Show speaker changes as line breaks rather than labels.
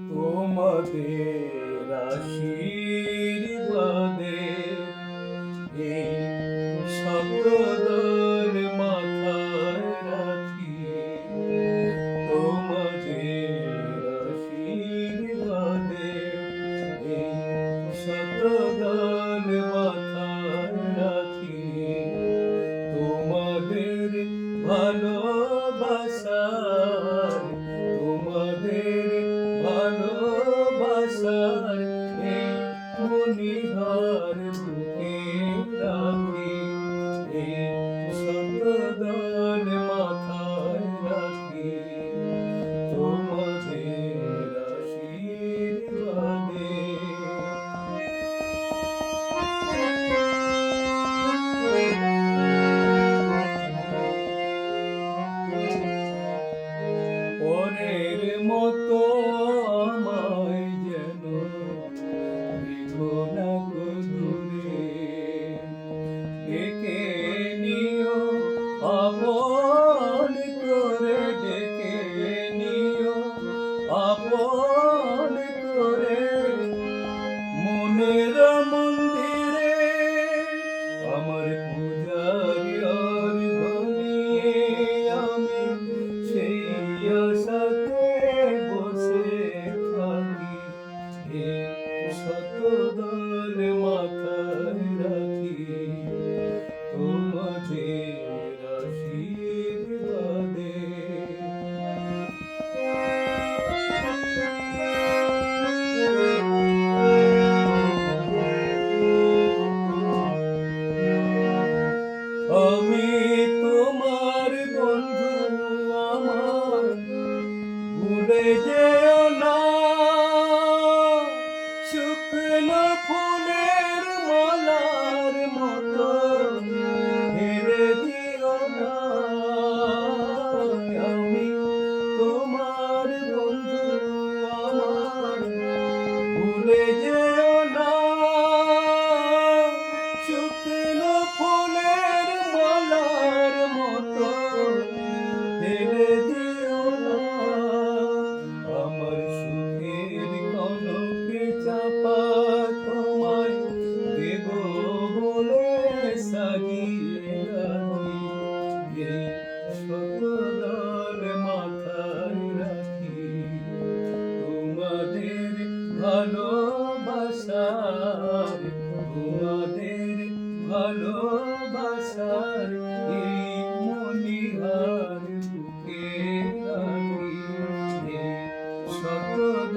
তোমাদের আশীর্বাদে এই সকল মাথায় রাখি। তোমাদের আশীর্বাদে এই সকল মাথায় রাখি। তোমাদের ভালোবাসার ভালোবাসার এই মণিহার বুকে রাখি। এই সকল মাথায় রাখি। তোমাদের আশীর্বাদে পরের মতো আমায় যেন রেখো না গো দূরে। ডেকে নিও আপন করে, ডেকে নিও আপন করে। মনের মন্দিরে আমার পূজার ঘনিয়ে আমি সেই আশাতে বসে থাকি। এই শতদল মাথায় রাখি। তোমাদের আশীর্বাদে আমি তোমার বন্ধু, আমার ভুলে যেও না। শুকনো ফুলের মালার মতো হেরে দিও না। আমি তোমার বন্ধু, আমার ভুলে যেও না। শুকনো ফুলের মালার মতো হেরে দিও না। আমার সুখের কনকে চাপা তোমায় দেব বলে সাজিয়ে রাখি। এই সকল মাথায় রাখি। তোমাদের ভালোবাসার ভালোবাসার এই মণিহার বুকে রাখি। এই সকল